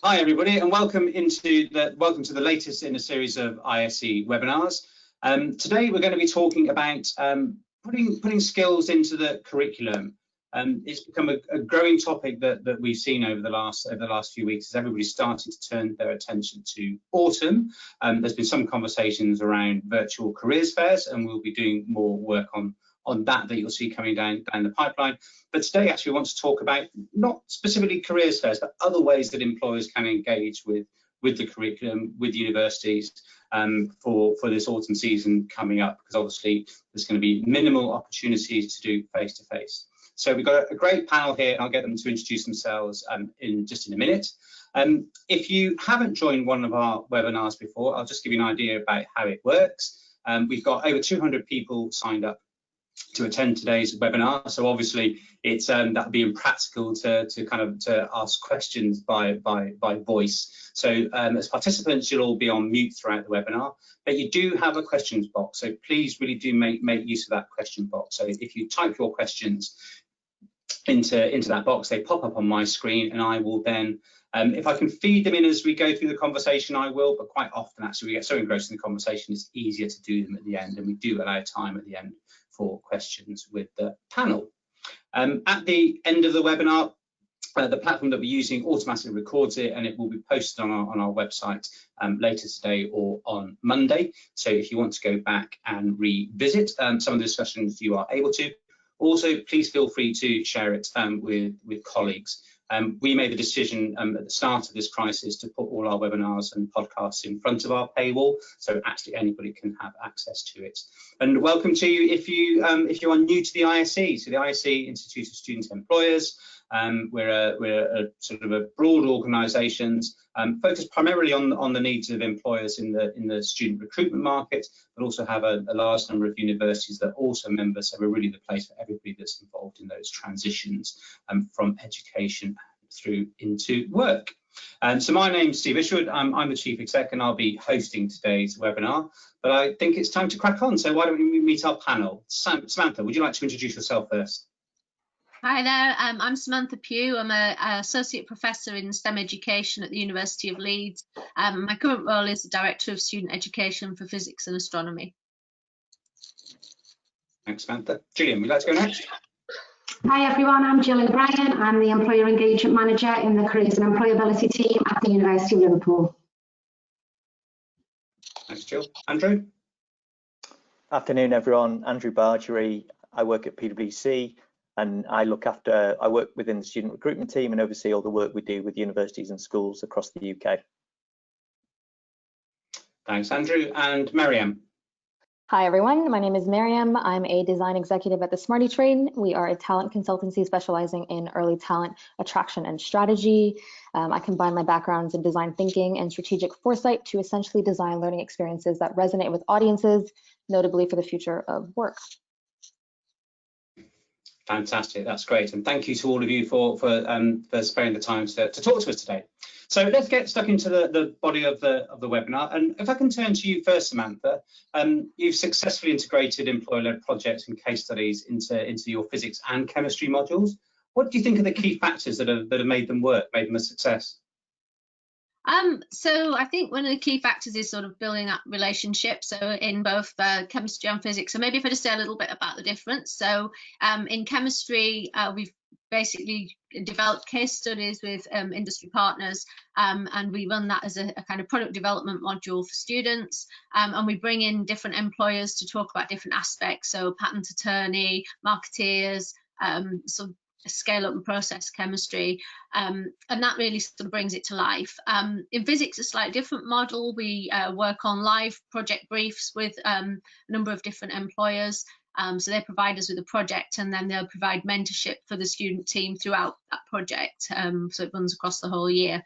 Hi everybody, and welcome to the latest in a series of ISE webinars. Today we're going to be talking about putting skills into the curriculum. It's become a growing topic that we've seen over the last few weeks as everybody's started to turn their attention to autumn. There's been some conversations around virtual careers fairs, and we'll be doing more work on that you'll see coming down the pipeline. But today actually we want to talk about not specifically careers fairs, but other ways that employers can engage with the curriculum, with universities for this autumn season coming up, because obviously there's going to be minimal opportunities to do face-to-face. So we've got a great panel here, and I'll get them to introduce themselves in a minute. If you haven't joined one of our webinars before, I'll just give you an idea about how it works. We've got over 200 people signed up to attend today's webinar, so obviously it's that would be impractical to ask questions by voice. So as participants, you'll all be on mute throughout the webinar, but you do have a questions box, so please really do make use of that question box. So if you type your questions into that box, they pop up on my screen, and I will then if I can feed them in as we go through the conversation, I will, but quite often actually we get so engrossed in the conversation it's easier to do them at the end, and we do allow time at the end for questions with the panel. At the end of the webinar, the platform that we're using automatically records it, and it will be posted on our website later today or on Monday. So if you want to go back and revisit some of the discussions, you are able to. Also, please feel free to share it with colleagues. We made the decision at the start of this crisis to put all our webinars and podcasts in front of our paywall, so actually anybody can have access to it. And welcome to you if you are new to the ISE. So the ISE Institute of Student Employers. We're a sort of a broad organisation focused primarily on the needs of employers in the student recruitment market, but also have a large number of universities that are also members. So we're really the place for everybody that's involved in those transitions from education through into work. So my name's Steve Isherwood. I'm the Chief Exec, and I'll be hosting today's webinar. But I think it's time to crack on. So why don't we meet our panel? Samantha, would you like to introduce yourself first? Hi there, I'm Samantha Pugh. I'm an Associate Professor in STEM Education at the University of Leeds. My current role is the Director of Student Education for Physics and Astronomy. Thanks, Samantha. Gillian, would you like to go next? Hi everyone, I'm Gillian. I'm the Employer Engagement Manager in the Careers and Employability team at the University of Liverpool. Thanks, Jill. Andrew? Afternoon everyone, Andrew Bargery. I work at PwC. And I work within the student recruitment team and oversee all the work we do with universities and schools across the UK. Thanks, Andrew. And Maryam. Hi, everyone. My name is Maryam. I'm a design executive at the Smarty train. We are a talent consultancy specializing in early talent attraction and strategy. I combine my backgrounds in design thinking and strategic foresight to essentially design learning experiences that resonate with audiences, notably for the future of work. Fantastic, that's great, and thank you to all of you for sparing the time to talk to us today. So let's get stuck into the body of the webinar, and if I can turn to you first, Samantha. You've successfully integrated employer-led projects and case studies into your physics and chemistry modules. What do you think are the key factors that have made them work, made them a success? So I think one of the key factors is sort of building up relationships, so in both chemistry and physics. So maybe if I just say a little bit about the difference. So in chemistry, we've basically developed case studies with industry partners, and we run that as a kind of product development module for students, and we bring in different employers to talk about different aspects, so patent attorney, marketeers, so scale up and process chemistry, and that really sort of brings it to life. In physics, a slightly different model. We work on live project briefs with a number of different employers. So they provide us with a project, and then they'll provide mentorship for the student team throughout that project. So it runs across the whole year.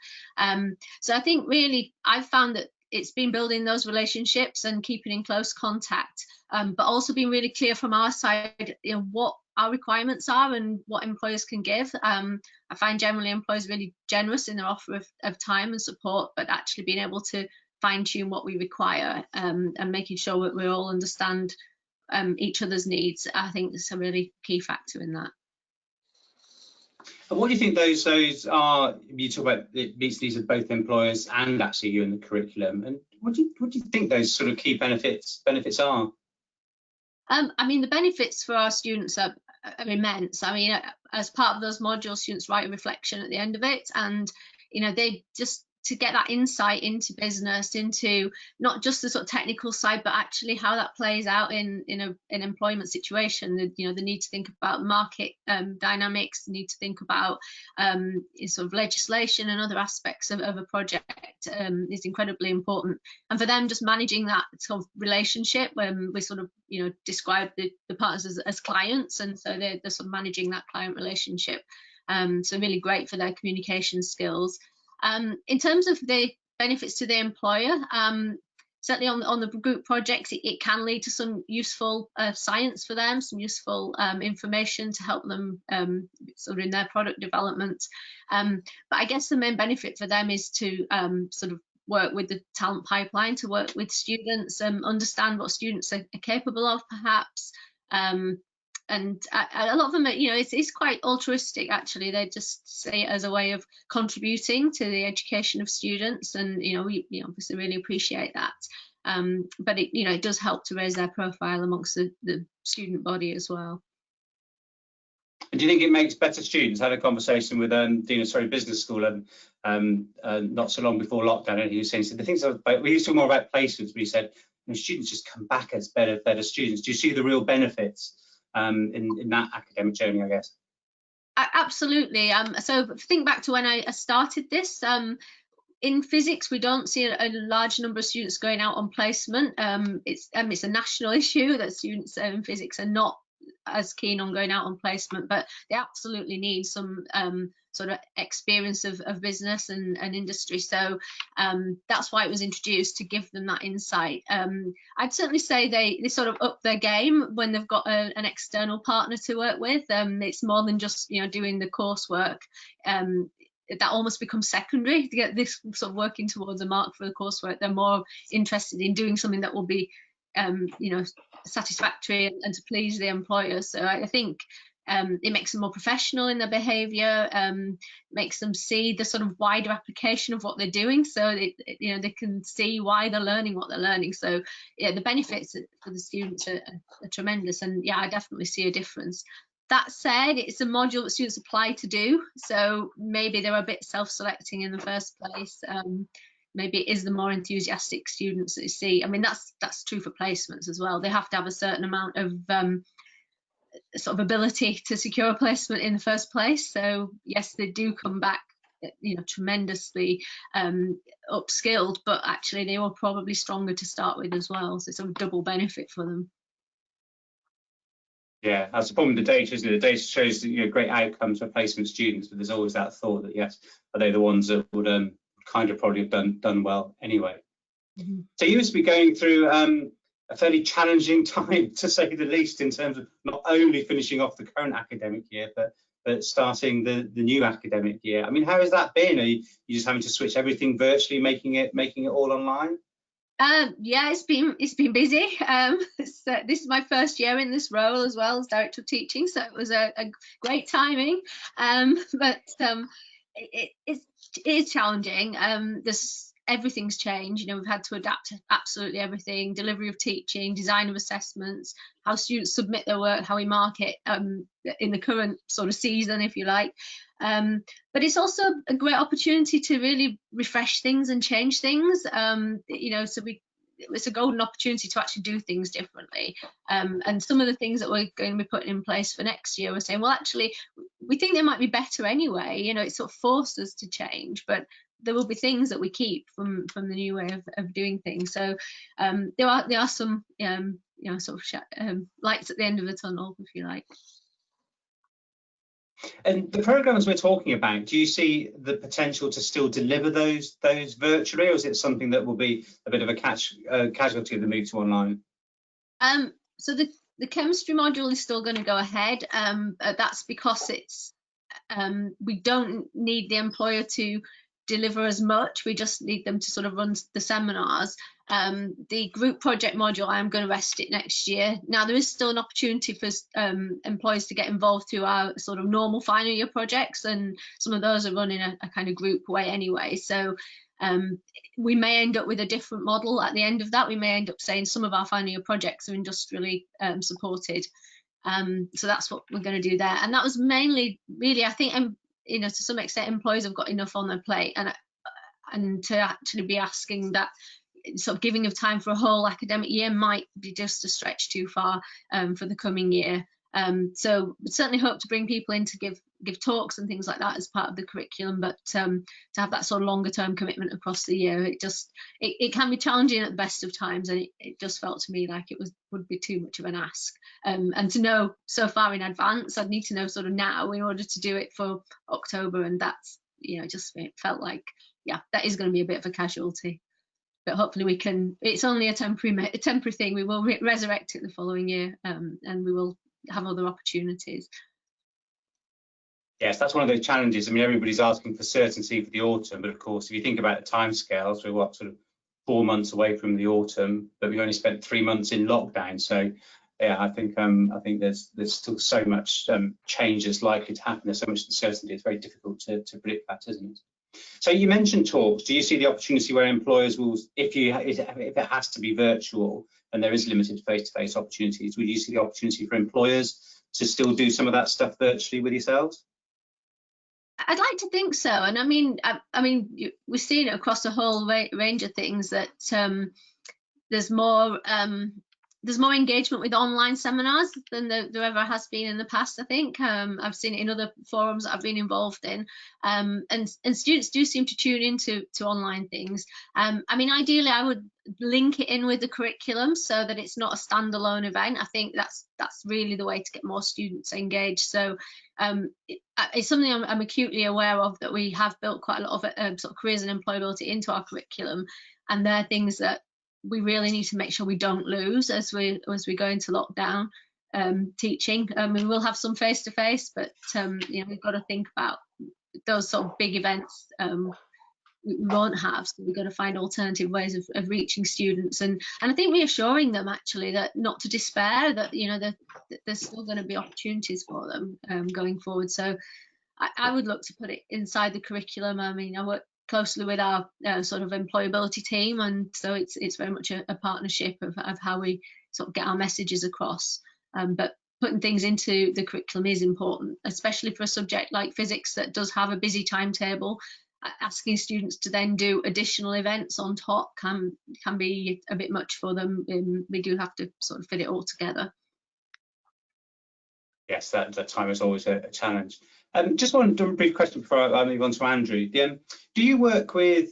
So I think really I've found that it's been building those relationships and keeping in close contact, but also being really clear from our side, what our requirements are and what employers can give. I find generally employers really generous in their offer of time and support, but actually being able to fine tune what we require and making sure that we all understand each other's needs, I think is a really key factor in that. And what do you think those are? You talk about it meets the needs of both employers and actually you in the curriculum. And what do you think those sort of key benefits are? I mean, the benefits for our students are immense. I mean, as part of those modules, students write a reflection at the end of it, and you know, they just to get that insight into business, into not just the sort of technical side, but actually how that plays out in an employment situation. You know, the need to think about market dynamics, the need to think about sort of legislation and other aspects of a project is incredibly important. And for them, just managing that sort of relationship, when we sort of, you know, describe the partners as clients, and so they're sort of managing that client relationship. So really great for their communication skills. In terms of the benefits to the employer, certainly on the group projects, it can lead to some useful science for them, some useful information to help them sort of in their product development. But I guess the main benefit for them is to sort of work with the talent pipeline, to work with students, understand what students are capable of, perhaps. And a lot of them, you know, it's quite altruistic, actually. They just see it as a way of contributing to the education of students, and you know, we obviously really appreciate that. But it, you know, it does help to raise their profile amongst the student body as well. And do you think it makes better students? I had a conversation with Dean of Surrey Business School not so long before lockdown, and he was saying, so the things about, we used to talk more about placements, but he said, you know, students just come back as better students. Do you see the real benefits in that academic journey, I guess? Absolutely. So think back to when I started this. In physics, we don't see a large number of students going out on placement. It's a national issue that students in physics are not as keen on going out on placement, but they absolutely need some sort of experience of business and industry. So that's why it was introduced, to give them that insight. I'd certainly say they sort of up their game when they've got an external partner to work with. It's more than just, you know, doing the coursework. That almost becomes secondary to get this sort of working towards a mark for the coursework. They're more interested in doing something that will be you know, satisfactory and to please the employer. So I think it makes them more professional in their behaviour, makes them see the sort of wider application of what they're doing, so you know, they can see why they're learning what they're learning. So yeah, the benefits for the students are tremendous, and yeah, I definitely see a difference. That said, it's a module that students apply to do, so maybe they're a bit self-selecting in the first place. Maybe it is the more enthusiastic students that you see. I mean, that's true for placements as well. They have to have a certain amount of sort of ability to secure a placement in the first place. So yes, they do come back, you know, tremendously upskilled, but actually they were probably stronger to start with as well. So it's a double benefit for them. Yeah, that's the problem with the data, isn't it? The data shows, you know, great outcomes for placement students, but there's always that thought that, yes, are they the ones that would kind of probably have done well anyway. Mm-hmm. So you must be going through a fairly challenging time, to say the least, in terms of not only finishing off the current academic year, but starting the new academic year. I mean, how has that been? Are you just having to switch everything virtually, making it all online? Yeah, it's been busy. So this is my first year in this role as well as Director of Teaching, so it was a great timing. But it is challenging. Everything's changed. You know, we've had to adapt to absolutely everything: delivery of teaching, design of assessments, how students submit their work, how we market in the current sort of season, if you like. But it's also a great opportunity to really refresh things and change things. You know, so it's a golden opportunity to actually do things differently. And some of the things that we're going to be putting in place for next year, we're saying, well, actually, we think they might be better anyway. You know, it sort of forced us to change, but there will be things that we keep from the new way of doing things. So there are some you know, sort of lights at the end of the tunnel, if you like. And the programs we're talking about, do you see the potential to still deliver those virtually, or is it something that will be a bit of a casualty of the move to online? So the chemistry module is still going to go ahead. That's because it's we don't need the employer to deliver as much. We just need them to sort of run the seminars. The group project module, I'm going to rest it next year. Now, there is still an opportunity for employees to get involved through our sort of normal final year projects, and some of those are run in a kind of group way anyway. So we may end up with a different model at the end of that. We may end up saying some of our final year projects are industrially supported. So that's what we're going to do there. And that was mainly, really, I think, you know, to some extent, employers have got enough on their plate, and to actually be asking that sort of giving of time for a whole academic year might be just a stretch too far for the coming year. So we certainly hope to bring people in to give talks and things like that as part of the curriculum, but to have that sort of longer term commitment across the year, it can be challenging at the best of times, and it just felt to me like it would be too much of an ask. And to know so far in advance, I'd need to know sort of now in order to do it for October, and that's, you know, just it felt like, yeah, that is going to be a bit of a casualty. But hopefully we can, it's only a temporary thing. We will resurrect it the following year, and we will have other opportunities. Yes, that's one of those challenges. I mean, everybody's asking for certainty for the autumn, but of course, if you think about the timescales, we're what, sort of 4 months away from the autumn, but we've only spent 3 months in lockdown. So, yeah, I think there's still so much change that's likely to happen. There's so much uncertainty. It's very difficult to predict that, isn't it? So you mentioned talks. Do you see the opportunity where employers will, if it has to be virtual and there is limited face-to-face opportunities, would you see the opportunity for employers to still do some of that stuff virtually with yourselves? I'd like to think so, and I mean, we're seeing it across a whole range of things that there's more engagement with online seminars than there ever has been in the past. I think I've seen it in other forums that I've been involved in, and students do seem to tune into online things. I mean, ideally, I would link it in with the curriculum so that it's not a standalone event. I think that's really the way to get more students engaged. So it's something I'm acutely aware of, that we have built quite a lot of sort of careers and employability into our curriculum, and they're things that we really need to make sure we don't lose as we go into lockdown teaching. We will have some face-to-face, but you know, we've got to think about those sort of big events we won't have, so we've got to find alternative ways of reaching students, and I think reassuring them actually that not to despair, that, you know, that there's still going to be opportunities for them going forward. So I would look to put it inside the curriculum. I mean, I work closely with our sort of employability team, and so it's very much a partnership of how we sort of get our messages across, but putting things into the curriculum is important, especially for a subject like physics that does have a busy timetable. Asking students to then do additional events on top can be a bit much for them. We do have to sort of fit it all together. Yes, that time is always a challenge. Just one brief question before I move on to Andrew. Do you work with,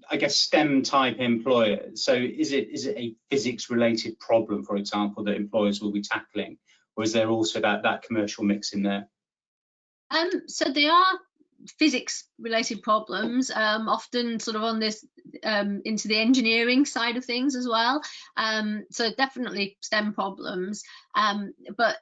I guess, STEM type employers? So is it a physics related problem, for example, that employers will be tackling, or is there also that commercial mix in there? So there are physics related problems, often sort of on this into the engineering side of things as well. So definitely STEM problems, but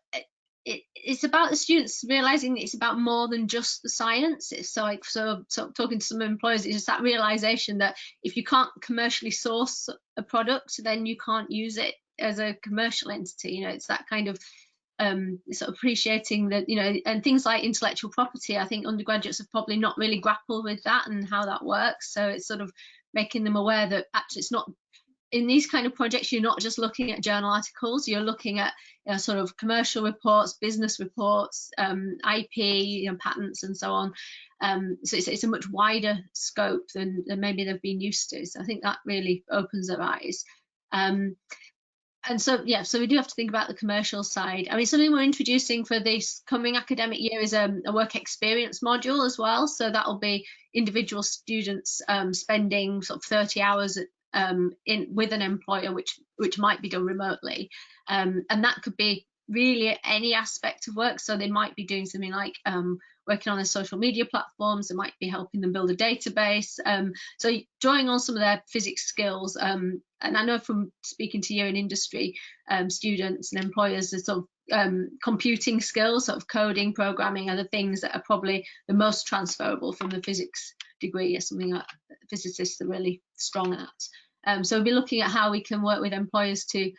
it's about the students realizing it's about more than just the science. So talking to some employers, it's just that realization that if you can't commercially source a product, then you can't use it as a commercial entity. You know, it's that kind of sort of appreciating that, you know, and things like intellectual property. I think undergraduates have probably not really grappled with that and how that works. So it's sort of making them aware that actually it's not, in these kind of projects, you're not just looking at journal articles, you're looking at, you know, sort of commercial reports, business reports, IP, you know, patents and so on. So it's a much wider scope than maybe they've been used to. So I think that really opens their eyes. And so, yeah, so we do have to think about the commercial side. I mean, something we're introducing for this coming academic year is a work experience module as well. So that'll be individual students spending sort of 30 hours with an employer, which might be done remotely, and that could be really any aspect of work. So they might be doing something like working on their social media platforms, they might be helping them build a database. So drawing on some of their physics skills. And I know from speaking to you in industry, students and employers, there's sort of computing skills, sort of coding, programming, are the things that are probably the most transferable from the physics degree, or something that physicists are really strong at. So we'll be looking at how we can work with employers to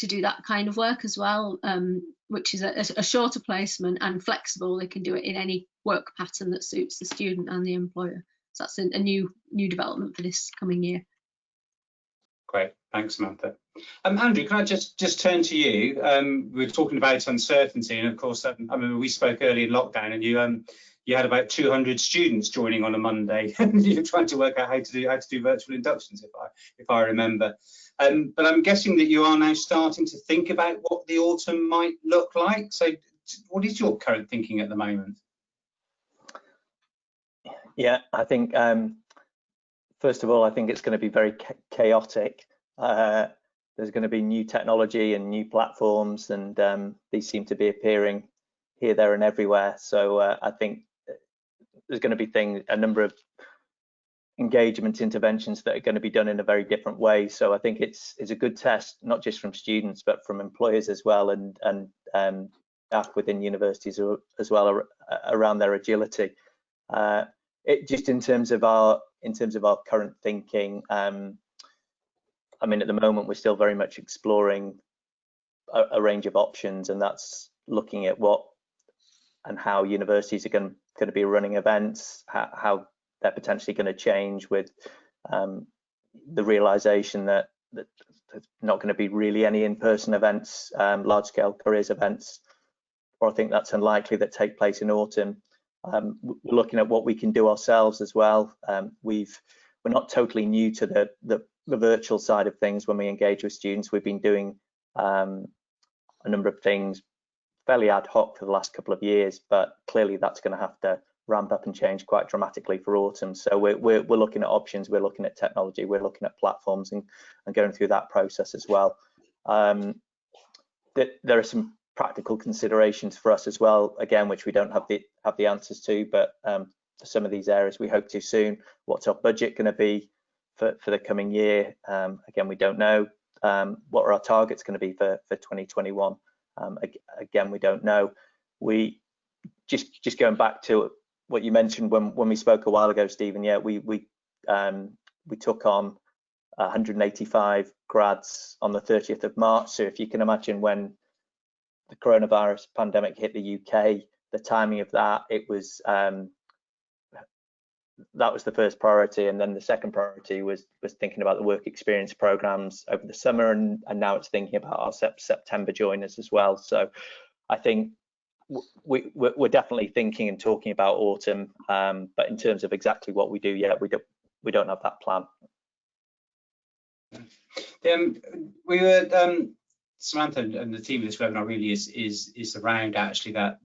do that kind of work as well, which is a shorter placement and flexible. They can do it in any work pattern that suits the student and the employer. So that's a new development for this coming year. Great, thanks, Samantha. Andrew, can I just turn to you? We were talking about uncertainty, and of course, I remember we spoke early in lockdown, and you had about 200 students joining on a Monday, and you're trying to work out how to do virtual inductions, if I remember. But I'm guessing that you are now starting to think about what the autumn might look like. So, what is your current thinking at the moment? Yeah, I think first of all, I think it's going to be very chaotic. There's going to be new technology and new platforms, and these seem to be appearing here, there, and everywhere. So I think there's going to be a number of engagement interventions that are going to be done in a very different way. So I think it's a good test, not just from students, but from employers as well, and staff within universities as well, around their agility. Just in terms of our current thinking, I mean, at the moment we're still very much exploring a range of options, and that's looking at what and how universities are going to be running events, how they're potentially going to change with the realization that there's not going to be really any in-person events, large-scale careers events, or I think that's unlikely that take place in autumn. We're looking at what we can do ourselves as well. We're not totally new to the virtual side of things when we engage with students. We've been doing a number of things fairly ad hoc for the last couple of years, but clearly that's going to have to ramp up and change quite dramatically for autumn. So we're looking at options, we're looking at technology, we're looking at platforms and going through that process as well. There are some practical considerations for us as well, again, which we don't have the answers to, but for some of these areas we hope to soon. What's our budget going to be for the coming year? Again, we don't know. What are our targets going to be for 2021? Again, we don't know. We just going back to what you mentioned when we spoke a while ago, Stephen. Yeah, we took on 185 grads on the 30th of March. So if you can imagine when the coronavirus pandemic hit the UK, the timing of that, it was that was the first priority, and then the second priority was thinking about the work experience programs over the summer, and now it's thinking about our September joiners as well. So I think we're definitely thinking and talking about autumn, but in terms of exactly what we do yet, we don't have that plan. We were Samantha and the team of this webinar really is around actually that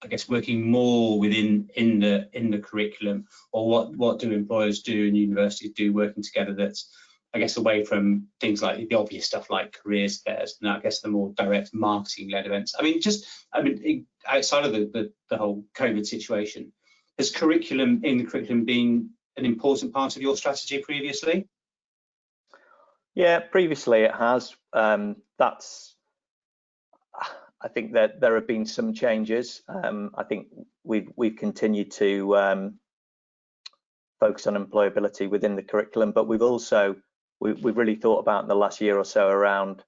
I guess working more within the curriculum, or what do employers do and universities do working together, that's I guess away from things like the obvious stuff like careers fairs and I guess the more direct marketing led events. I mean, outside of the whole COVID situation, has the curriculum been an important part of your strategy previously? Yeah, previously it has. I think that there have been some changes. I think we've continued to focus on employability within the curriculum, but we've really thought about in the last year or so around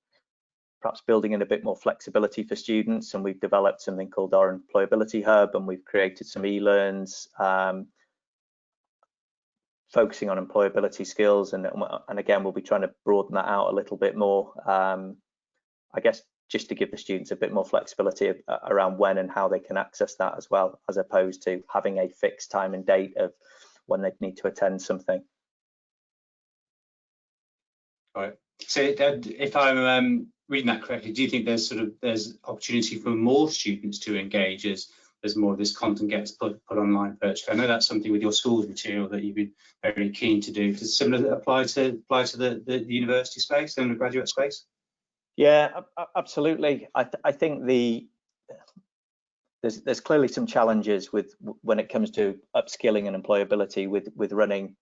perhaps building in a bit more flexibility for students, and we've developed something called our employability hub, and we've created some e-learns focusing on employability skills, and again we'll be trying to broaden that out a little bit more, I guess, just to give the students a bit more flexibility around when and how they can access that as well, as opposed to having a fixed time and date of when they need to attend something. All right. So if I'm reading that correctly, do you think there's opportunity for more students to engage as more of this content gets put online virtually? I know that's something with your schools material that you've been very keen to do. Does similar apply to the university space, the undergraduate space? Yeah, absolutely. I think there's clearly some challenges with when it comes to upskilling and employability with running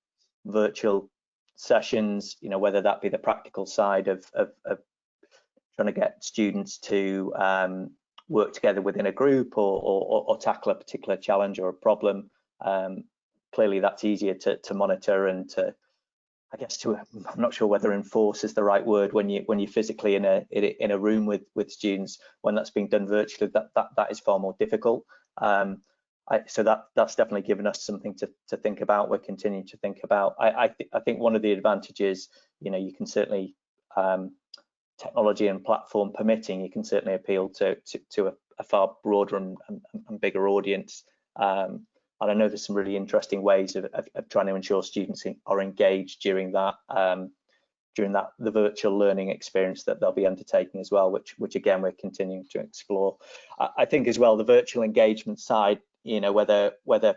virtual sessions, you know, whether that be the practical side of trying to get students to work together within a group or tackle a particular challenge or a problem. Clearly that's easier to monitor and to, I guess, I'm not sure whether enforce is the right word when you're physically in a room with students. When that's being done virtually, that is far more difficult. So that's definitely given us something to think about. We're continuing to think about. I think one of the advantages, you know, you can certainly technology and platform permitting, you can certainly appeal to a far broader and bigger audience. And I know there's some really interesting ways of trying to ensure students are engaged during the virtual learning experience that they'll be undertaking as well, which again we're continuing to explore. I think as well the virtual engagement side, you know, whether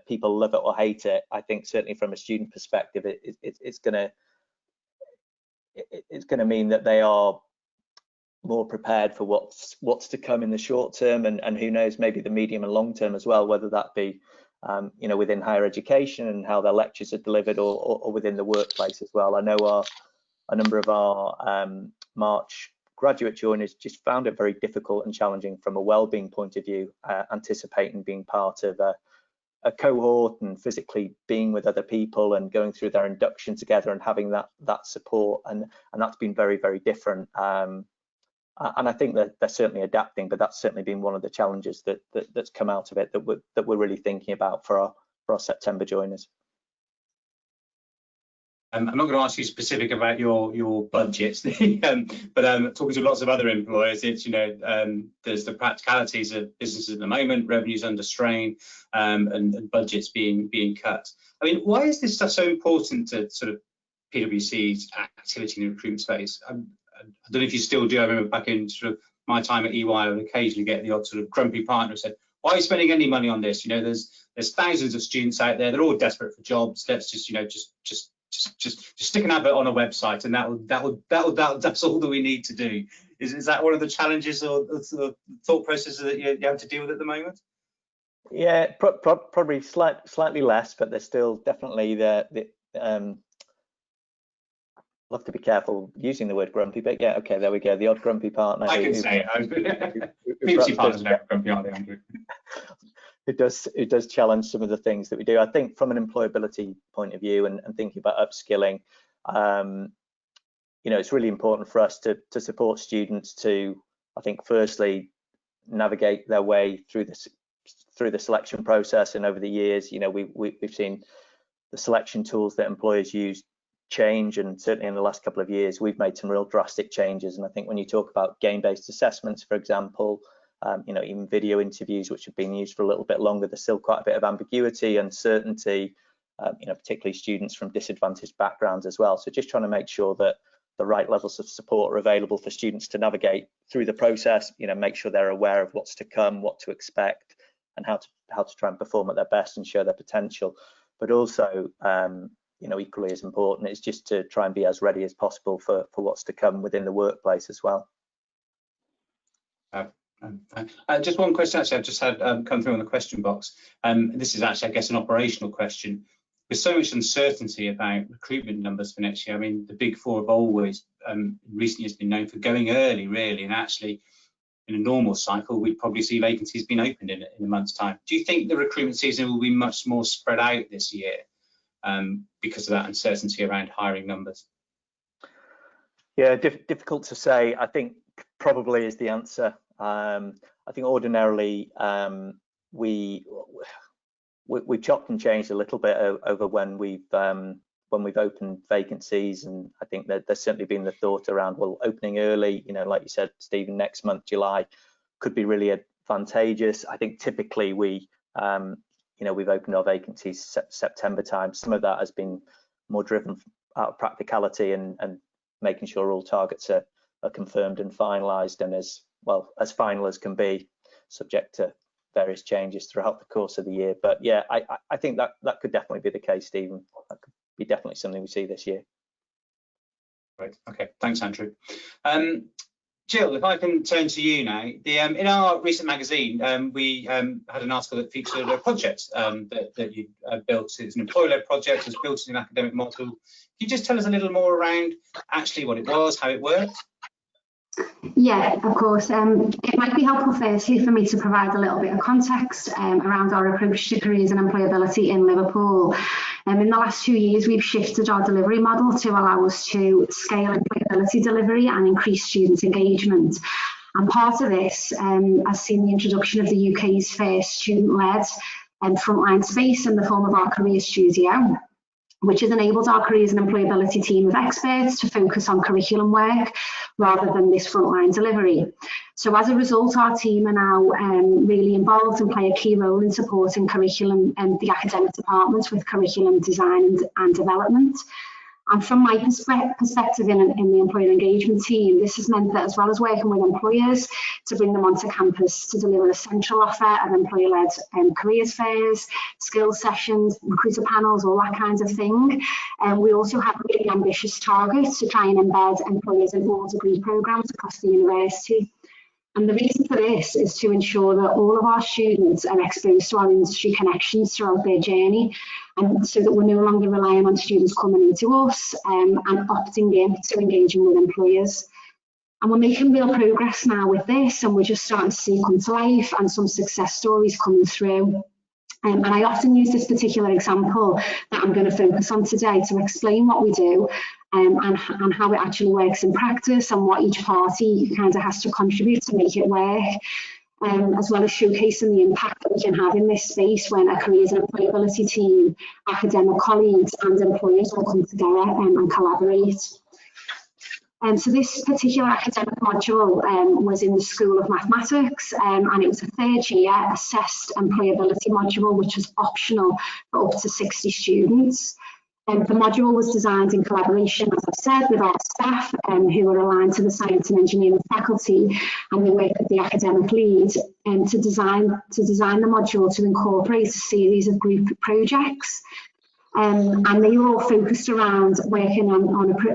people love it or hate it, I think certainly from a student perspective, it's going to mean that they are more prepared for what's to come in the short term, and who knows, maybe the medium and long term as well, whether that be you know, within higher education and how their lectures are delivered, or within the workplace as well. I know a number of our March graduate joiners just found it very difficult and challenging from a well-being point of view, anticipating being part of a cohort and physically being with other people and going through their induction together and having that support, and that's been very, very different. And I think that they're certainly adapting, but that's certainly been one of the challenges that's come out of it that we're really thinking about for our September joiners. I'm not going to ask you specific about your budgets, but talking to lots of other employers, it's, you know, there's the practicalities of businesses at the moment, revenues under strain, and budgets being cut. I mean, why is this stuff so important to sort of PwC's activity in the recruitment space? I don't know if you still do. I remember back in sort of my time at EY, I would occasionally get the odd sort of grumpy partner who said, "Why are you spending any money on this? You know, there's thousands of students out there. They're all desperate for jobs. Let's just, you know, just stick an advert on a website, and that's all that we need to do." Is that one of the challenges or the thought processes that you have to deal with at the moment? Yeah, probably slightly less, but there's still definitely I'll have to be careful using the word grumpy, but yeah, okay, there we go. The odd grumpy partner. I can say it. PwC partners are never grumpy, aren't they, Andrew? It does challenge some of the things that we do. I think from an employability point of view and thinking about upskilling, you know, it's really important for us to support students to, I think, firstly, navigate their way through the selection process. And over the years, you know, we've seen the selection tools that employers use change, and certainly in the last couple of years we've made some real drastic changes. And I think when you talk about game-based assessments, for example, you know, even video interviews, which have been used for a little bit longer, there's still quite a bit of ambiguity, uncertainty, you know, particularly students from disadvantaged backgrounds as well. So just trying to make sure that the right levels of support are available for students to navigate through the process, you know, make sure they're aware of what's to come, what to expect, and how to try and perform at their best and show their potential. But also, you know, equally as important is just to try and be as ready as possible for what's to come within the workplace as well. Just one question actually I've just had come through on the question box. This is actually, I guess, an operational question. There's so much uncertainty about recruitment numbers for next year. I mean, the big four have always in recent years been known for going early, really, and actually in a normal cycle we'd probably see vacancies being opened in a month's time. Do you think the recruitment season will be much more spread out this year because of that uncertainty around hiring numbers? Yeah, difficult to say. I think probably is the answer. I think ordinarily we chopped and changed a little bit over when we've opened vacancies, and I think that there's certainly been the thought around, well, opening early, you know, like you said, Stephen, next month, July, could be really advantageous. I think typically we you know, we've opened our vacancies September time. Some of that has been more driven out of practicality and making sure all targets are confirmed and finalised, and as final as can be, subject to various changes throughout the course of the year. But yeah, I think that could definitely be the case, Stephen. That could be definitely something we see this year. Right. Okay. Thanks, Andrew. Jill, if I can turn to you now. In our recent magazine, we had an article that featured a project that you built. It's an employer-led project. It was built in an academic model. Can you just tell us a little more around actually what it was, how it worked? Yeah, of course. It might be helpful firstly for me to provide a little bit of context around our approach to careers and employability in Liverpool. In the last 2 years, we've shifted our delivery model to allow us to scale employability delivery and increase student engagement. And part of this has seen the introduction of the UK's first student-led and frontline space in the form of our career studio, which has enabled our careers and employability team of experts to focus on curriculum work rather than this frontline delivery. So as a result, our team are now really involved and play a key role in supporting curriculum and the academic departments with curriculum design and development. And from my perspective in the employer engagement team, this has meant that as well as working with employers to bring them onto campus to deliver a central offer of employer-led careers fairs, skills sessions, recruiter panels, all that kinds of thing. We also have really ambitious targets to try and embed employers in all degree programmes across the university. And the reason for this is to ensure that all of our students are exposed to our industry connections throughout their journey, and so that we're no longer relying on students coming into us and opting in to engaging with employers. And we're making real progress now with this, and we're just starting to see it come to life and some success stories coming through. And I often use this particular example that I'm going to focus on today to explain what we do and how it actually works in practice and what each party kind of has to contribute to make it work, as well as showcasing the impact that we can have in this space when a careers and employability team, academic colleagues and employers all come together and collaborate. So this particular academic module was in the School of Mathematics, and it was a third year assessed employability module, which was optional for up to 60 students. The module was designed in collaboration, as I've said, with our staff who are aligned to the science and engineering faculty, and we work with the academic lead to design the module to incorporate a series of group projects. And they were all focused around working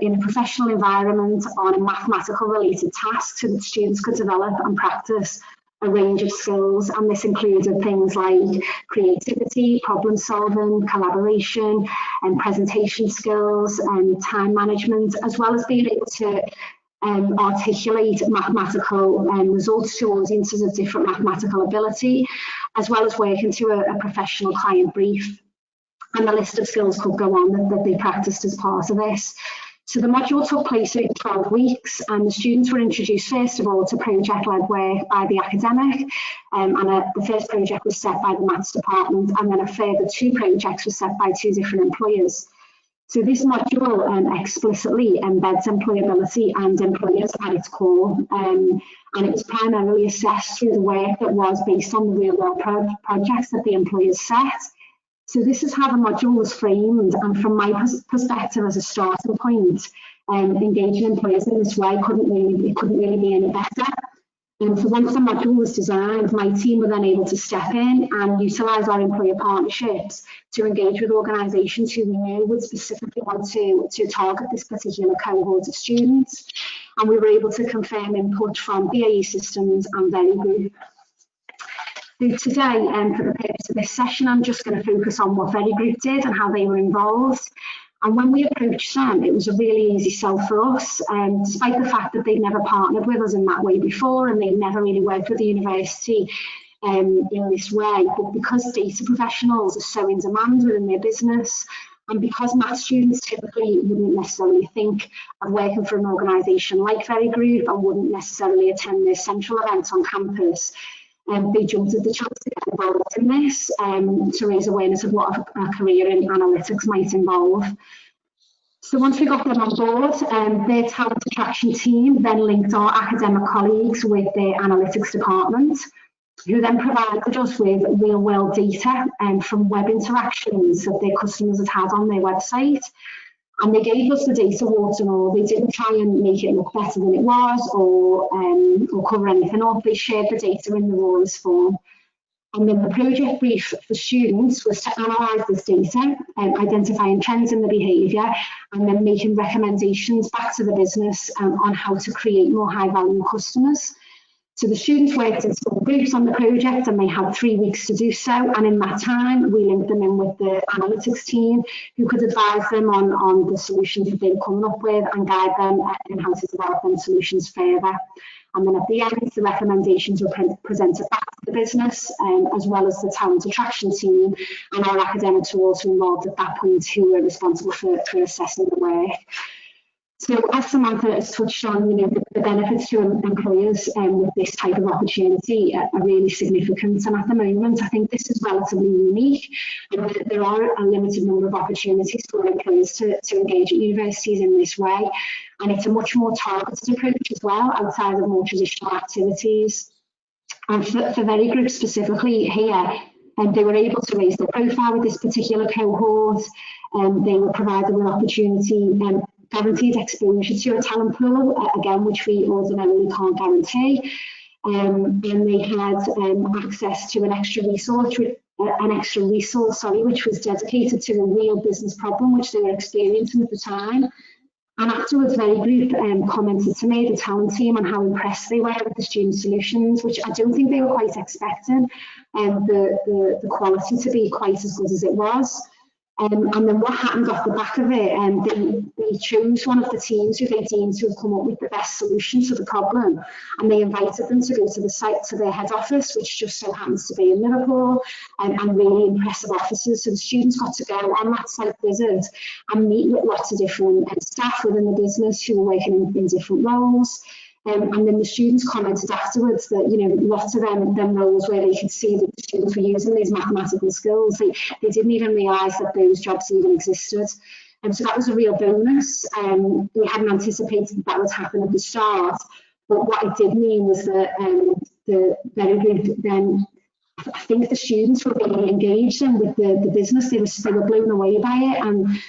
in a professional environment on a mathematical related task so that students could develop and practice a range of skills, and this included things like creativity, problem solving, collaboration and presentation skills and time management, as well as being able to articulate mathematical results to audiences of different mathematical ability, as well as working to a professional client brief. And the list of skills could go on that they practiced as part of this. So the module took place over 12 weeks, and the students were introduced first of all to project-led work by the academic, the first project was set by the maths department, and then a further 2 projects were set by 2 different employers. So this module explicitly embeds employability and employers at its core, and it was primarily assessed through the work that was based on the real-world projects that the employers set. So this is how the module was framed, and from my perspective as a starting point, engaging employers in this way couldn't really be any better. And so once the module was designed, my team were then able to step in and utilise our employer partnerships to engage with organisations who we knew would specifically want to target this particular cohort of students. And we were able to confirm input from BAE Systems and Very Group. So today, for the purpose of this session, I'm just going to focus on what Very Group did and how they were involved. And when we approached them, it was a really easy sell for us, despite the fact that they'd never partnered with us in that way before, and they'd never really worked with the university in this way. But because data professionals are so in demand within their business, and because maths students typically wouldn't necessarily think of working for an organisation like Very Group and wouldn't necessarily attend their central events on campus, they jumped at the chance to get involved in this to raise awareness of what a career in analytics might involve. So once we got them on board, their talent attraction team then linked our academic colleagues with their analytics department, who then provided us with real-world data from web interactions that their customers had on their website. And they gave us the data warts and all. They didn't try and make it look better than it was or cover anything up. They shared the data in the rawest form. And then the project brief for students was to analyse this data, identifying trends in the behaviour, and then making recommendations back to the business on how to create more high value customers. So the students worked in small groups on the project and they had 3 weeks to do so. And in that time, we linked them in with the analytics team who could advise them on the solutions that they were coming up with and guide them in how to develop them solutions further. And then at the end, the recommendations were presented back to the business, as well as the talent attraction team, and our academics were also involved at that point, who were responsible for assessing the work. So as Samantha has touched on, the benefits to employers with this type of opportunity are really significant. And at the moment, I think this is relatively unique. There are a limited number of opportunities for employers to engage at universities in this way. And it's a much more targeted approach as well, outside of more traditional activities. And for Very Group specifically here, they were able to raise their profile with this particular cohort. They were provided with opportunity, guaranteed exposure to a talent pool, again, which we ordinarily can't guarantee. And they had access to an extra resource, which was dedicated to a real business problem which they were experiencing at the time. And afterwards, Very Group commented to me, the talent team, on how impressed they were with the student solutions, which I don't think they were quite expecting, the quality to be quite as good as it was. And then what happened off the back of it, they chose one of the teams who they deemed to have come up with the best solution to the problem, and they invited them to go to the site, to their head office, which just so happens to be in Liverpool, and really impressive offices. So the students got to go on that site visit and meet with lots of different staff within the business who were working in different roles. And then the students commented afterwards that, lots of them roles where they could see that the students were using these mathematical skills, they didn't even realise that those jobs even existed. And so that was a real bonus. We hadn't anticipated that would happen at the start, but what it did mean was that the Very Good then, I think the students were really engaged in with the business. They were blown away by it, and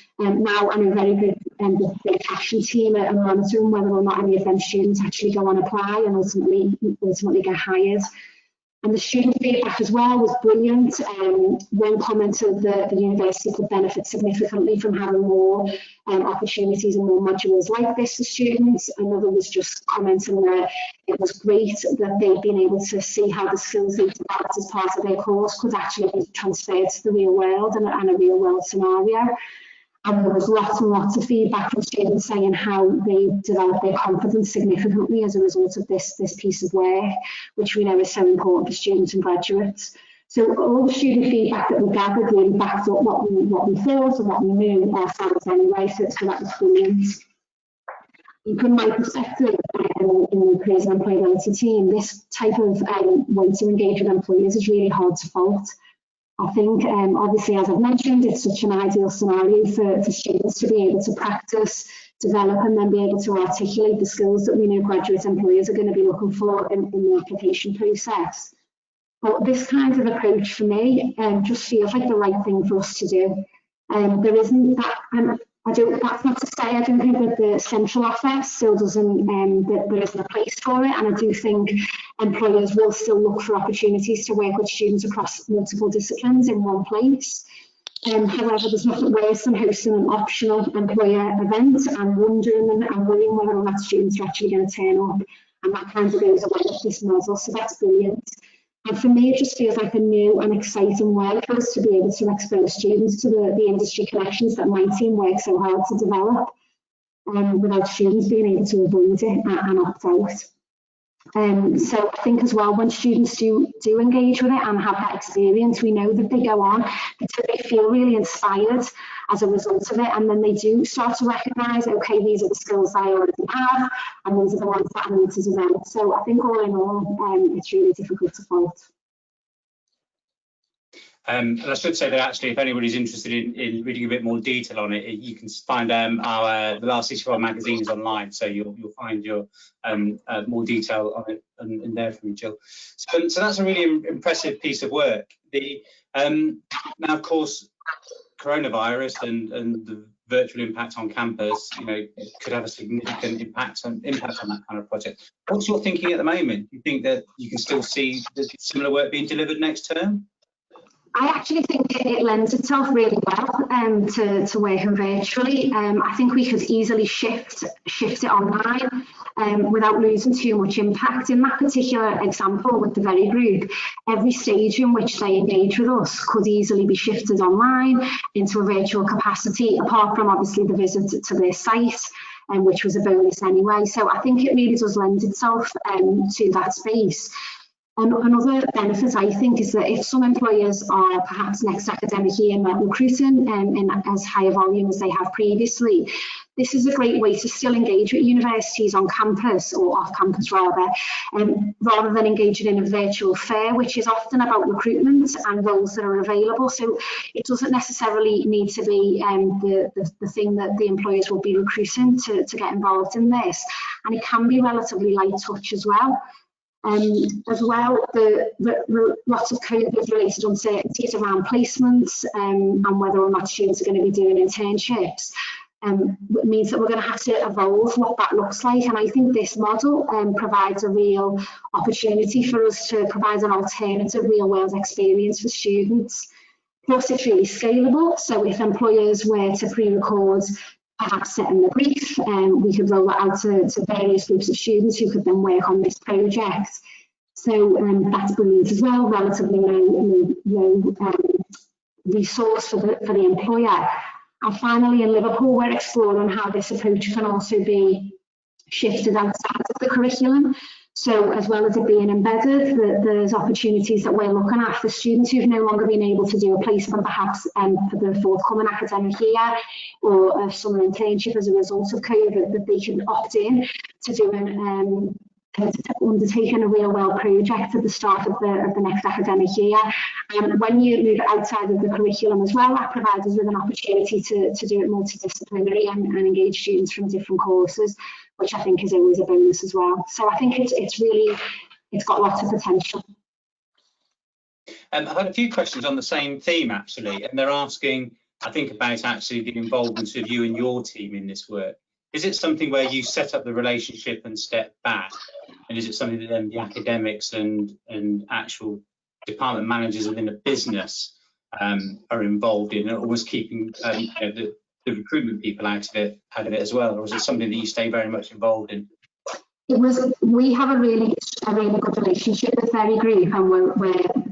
now I'm a Very Good the action team are monitoring whether or not any of them students actually go and apply and ultimately get hired. And the student feedback as well was brilliant. One commented that the university could benefit significantly from having more opportunities and more modules like this for students. Another was just commenting that it was great that they'd been able to see how the skills they developed as part of their course could actually be transferred to the real world and a real world scenario. And there was lots and lots of feedback from students saying how they developed their confidence significantly as a result of this piece of work, which we know is so important for students and graduates. So all the student feedback that we gathered really backed up what we thought and what we knew ourselves anyway, so that was brilliant. And from my perspective, in the careers and employability team, this type of way to engage with employers is really hard to fault. I think, obviously, as I've mentioned, it's such an ideal scenario for students to be able to practice, develop, and then be able to articulate the skills that we know graduate employers are going to be looking for in the application process. But this kind of approach for me just feels like the right thing for us to do. There isn't that, that's not to say I don't think that the central offer still doesn't, that there isn't a place for it, and I do think employers will still look for opportunities to work with students across multiple disciplines in one place. However, there's nothing worse than hosting an optional employer event and wondering and worrying whether or not students are actually going to turn up, and that kind of goes away with this model, so that's brilliant. And for me, it just feels like a new and exciting way for us to be able to expose students to the industry connections that my team works so hard to develop, without students being able to avoid it and opt out. So I think as well, when students do engage with it and have that experience, we know that they go on, they feel really inspired as a result of it, and then they do start to recognise, okay, these are the skills I already have, and these are the ones that I need to develop. So I think all in all, it's really difficult to fault. And I should say that actually, if anybody's interested in reading a bit more detail on it, you can find the last issue of our magazine is online, so you'll find your more detail on it in there from you, Jill. So that's a really impressive piece of work. Now, of course, coronavirus and the virtual impact on campus, you know, it could have a significant impact on that kind of project. What's your thinking at the moment? Do you think that you can still see the similar work being delivered next term? I actually think it lends itself really well to working virtually. I think we could easily shift it online without losing too much impact. In that particular example with the very group, every stage in which they engage with us could easily be shifted online into a virtual capacity, apart from obviously the visit to their site, which was a bonus anyway. So I think it really does lend itself to that space. Another benefit, I think, is that if some employers are perhaps next academic year not recruiting in as high a volume as they have previously, this is a great way to still engage with universities on campus, or off campus rather than engaging in a virtual fair, which is often about recruitment and roles that are available. So it doesn't necessarily need to be the thing that the employers will be recruiting to get involved in this. And it can be relatively light touch as well. As well, lots of COVID-related uncertainties around placements and whether or not students are going to be doing internships means that we're going to have to evolve what that looks like. And I think this model provides a real opportunity for us to provide an alternative real-world experience for students. Plus, it's really scalable. So if employers were to pre-record perhaps setting the brief, we could roll that out to various groups of students who could then work on this project. So that's brilliant as well, relatively low resource for the employer. And finally, in Liverpool, we're exploring how this approach can also be shifted outside of the curriculum. So as well as it being embedded, there's opportunities that we're looking at for students who've no longer been able to do a placement perhaps for the forthcoming academic year, or a summer internship as a result of COVID, that they can opt in to doing undertaking a real world project at the start of the next academic year. And when you move outside of the curriculum as well, that provides us with an opportunity to do it multidisciplinary and engage students from different courses, which I think is always a bonus as well. So I think it's got lots of potential. I've had a few questions on the same theme actually, and they're asking, I think, about actually the involvement of you and your team in this work. Is it something where you set up the relationship and step back? And is it something that then the academics and actual department managers within a business are involved in, and always keeping the recruitment people out of it as well? Or is it something that you stay very much involved in? We have a really good relationship with Very Group, and we're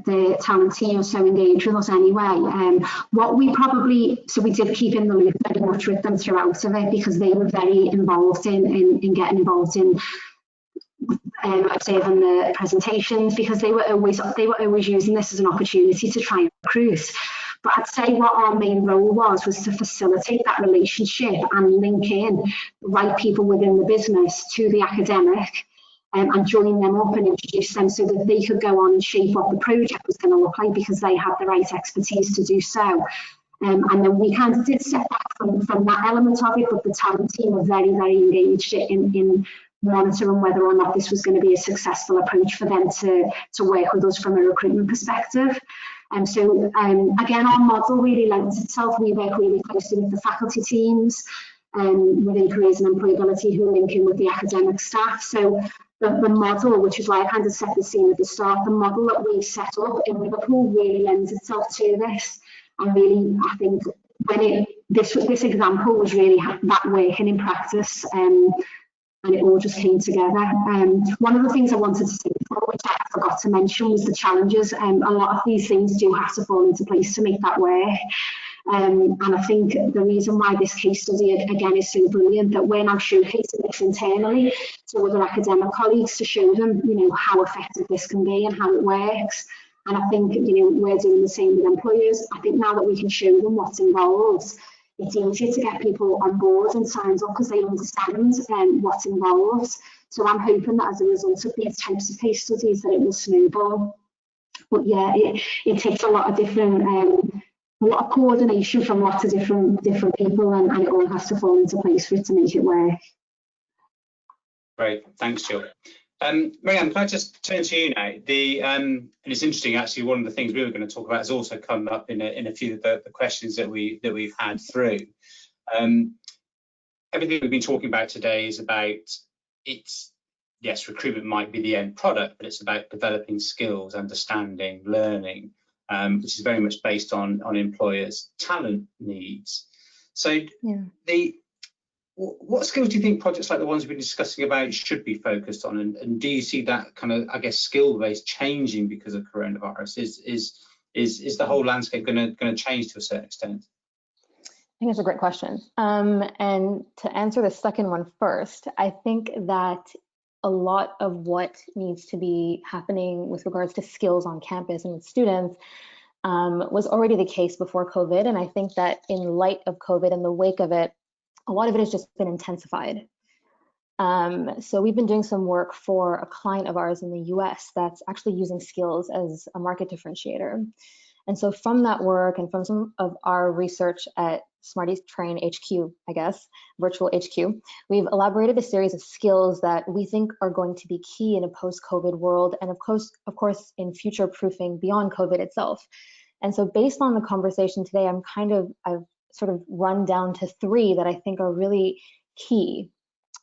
the talent team are so engaged with us anyway. We did keep in the loop very much with them throughout of it, because they were very involved in getting involved in observing the presentations, because they were always using this as an opportunity to try and recruit. But I'd say what our main role was to facilitate that relationship and link in the right people within the business to the academic, and join them up and introduce them so that they could go on and shape what the project was going to look like, because they had the right expertise to do so. And then we kind of did step back from that element of it, but the talent team were very, very engaged in monitoring whether or not this was going to be a successful approach for them to work with us from a recruitment perspective. And so again, our model really lends itself. We work really closely with the faculty teams within careers and employability, who link in with the academic staff. So the model, which is why I kind of set the scene at the start, the model that we've set up in Liverpool really lends itself to this. And really, I think when this example was really that working in practice, and it all just came together. One of the things I wanted to say before, which I forgot to mention, was the challenges. A lot of these things do have to fall into place to make that work. And I think the reason why this case study again is so brilliant, that we're now showcasing this internally to other academic colleagues to show them, how effective this can be and how it works. And I think, we're doing the same with employers. I think now that we can show them what's involved, it's easier to get people on board and signed up, because they understand what's involved. So I'm hoping that as a result of these types of case studies, that it will snowball. But yeah, it takes a lot of different, a lot of coordination from lots of different people, and it all has to fall into place for it to make it work. Great, thanks, Jill. Maryam, can I just turn to you now? And it's interesting, actually, one of the things we were going to talk about has also come up in a few of the questions that we've had through. Everything we've been talking about today is about, yes, recruitment might be the end product, but it's about developing skills, understanding, learning, which is very much based on employers' talent needs. So what skills do you think projects like the ones we've been discussing about should be focused on? And do you see that kind of, I guess, skill base changing because of coronavirus? Is the whole landscape going to change to a certain extent? I think it's a great question. And to answer the second one first, I think that a lot of what needs to be happening with regards to skills on campus and with students was already the case before COVID. And I think that in light of COVID and the wake of it, a lot of it has just been intensified. So we've been doing some work for a client of ours in the US that's actually using skills as a market differentiator. And so from that work and from some of our research at Smarty Train HQ, I guess, virtual HQ, we've elaborated a series of skills that we think are going to be key in a post-COVID world, and of course, in future-proofing beyond COVID itself. And so based on the conversation today, I've sort of run down to 3 that I think are really key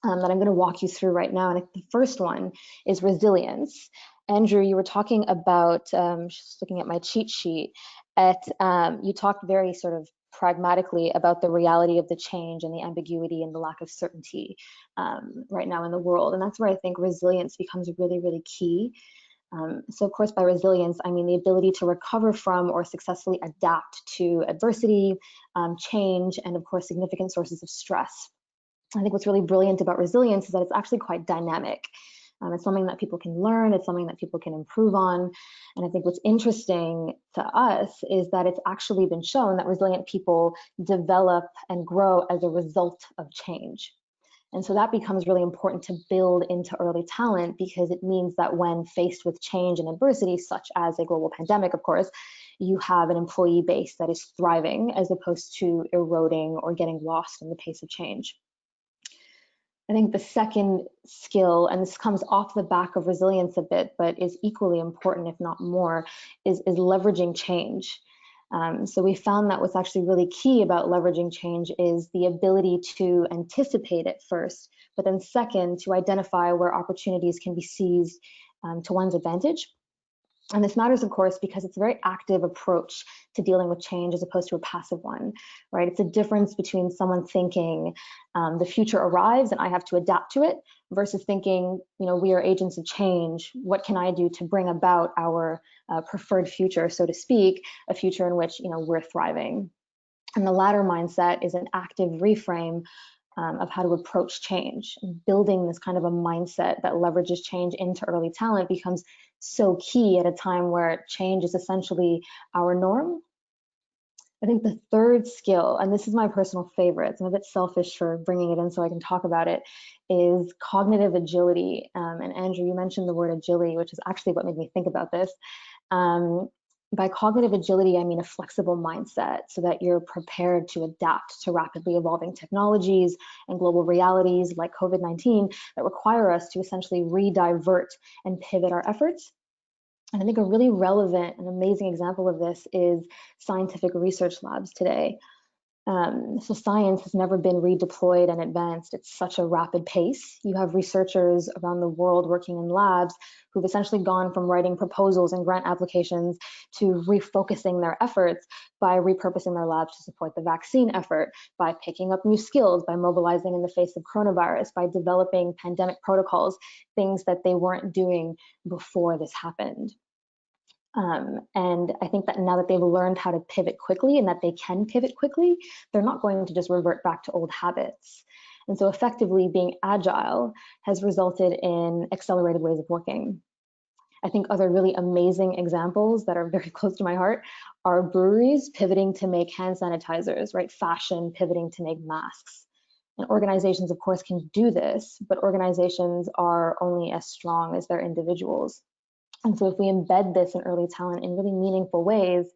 that I'm going to walk you through right now. And the first one is resilience. Andrew, you were talking about, just looking at my cheat sheet, you talked very sort of pragmatically about the reality of the change and the ambiguity and the lack of certainty right now in the world. And that's where I think resilience becomes really, really key. So of course, by resilience, I mean the ability to recover from or successfully adapt to adversity, change, and of course, significant sources of stress. I think what's really brilliant about resilience is that it's actually quite dynamic. It's something that people can learn, it's something that people can improve on. And I think what's interesting to us is that it's actually been shown that resilient people develop and grow as a result of change. And so that becomes really important to build into early talent, because it means that when faced with change and adversity, such as a global pandemic, of course, you have an employee base that is thriving as opposed to eroding or getting lost in the pace of change. I think the second skill, and this comes off the back of resilience a bit, but is equally important, if not more, is leveraging change. So we found that what's actually really key about leveraging change is the ability to anticipate it first, but then second, to identify where opportunities can be seized to one's advantage. And this matters, of course, because it's a very active approach to dealing with change as opposed to a passive one, right? It's a difference between someone thinking the future arrives and I have to adapt to it versus thinking, we are agents of change. What can I do to bring about our preferred future, so to speak, a future in which, we're thriving? And the latter mindset is an active reframe of how to approach change. And building this kind of a mindset that leverages change into early talent becomes so key at a time where change is essentially our norm. I think the third skill, and this is my personal favorite, I'm a bit selfish for bringing it in so I can talk about it, is cognitive agility. And Andrew, you mentioned the word agility, which is actually what made me think about this. By cognitive agility, I mean a flexible mindset so that you're prepared to adapt to rapidly evolving technologies and global realities like COVID-19 that require us to essentially re-divert and pivot our efforts. And I think a really relevant and amazing example of this is scientific research labs today. So science has never been redeployed and advanced at such a rapid pace. You have researchers around the world working in labs who've essentially gone from writing proposals and grant applications to refocusing their efforts by repurposing their labs to support the vaccine effort, by picking up new skills, by mobilizing in the face of coronavirus, by developing pandemic protocols, things that they weren't doing before this happened. And I think that now that they've learned how to pivot quickly and that they can pivot quickly, they're not going to just revert back to old habits. And so effectively being agile has resulted in accelerated ways of working. I think other really amazing examples that are very close to my heart are breweries pivoting to make hand sanitizers, right? Fashion pivoting to make masks. And organizations, of course, can do this, but organizations are only as strong as their individuals. And so if we embed this in early talent in really meaningful ways,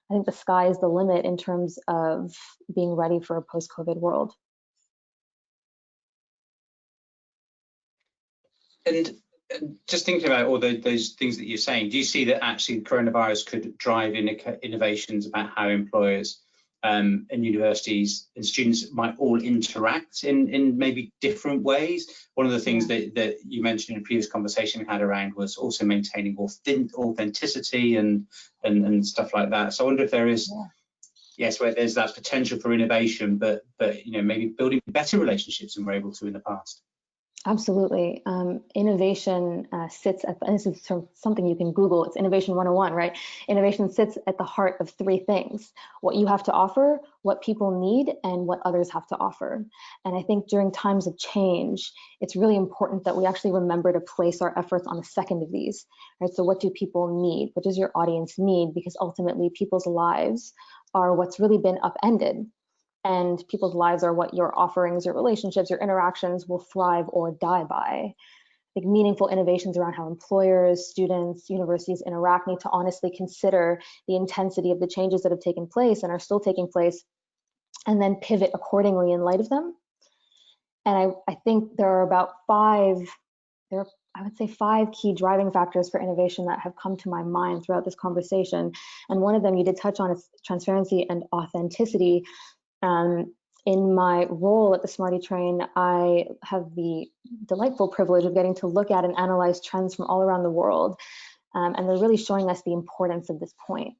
I think the sky is the limit in terms of being ready for a post-COVID world. And just thinking about all those things that you're saying, do you see that actually coronavirus could drive innovations about how employers and universities and students might all interact in maybe different ways. One of the things that you mentioned in a previous conversation we had around was also maintaining authenticity and stuff like that. So I wonder if there is, yes, where there's that potential for innovation, but you know, maybe building better relationships than we're able to in the past. Absolutely. Innovation sits at, and this is something you can Google, it's Innovation 101, right? Innovation sits at the heart of three things: what you have to offer, what people need, and what others have to offer. And I think during times of change, it's really important that we actually remember to place our efforts on the second of these, right? So what do people need? What does your audience need? Because ultimately people's lives are what's really been upended. And people's lives are what your offerings, your relationships, your interactions will thrive or die by. I think meaningful innovations around how employers, students, universities interact need to honestly consider the intensity of the changes that have taken place and are still taking place, and then pivot accordingly in light of them. And I think there are about five key driving factors for innovation that have come to my mind throughout this conversation. And one of them you did touch on is transparency and authenticity. In my role at the Smarty Train, I have the delightful privilege of getting to look at and analyze trends from all around the world. And they're really showing us the importance of this point,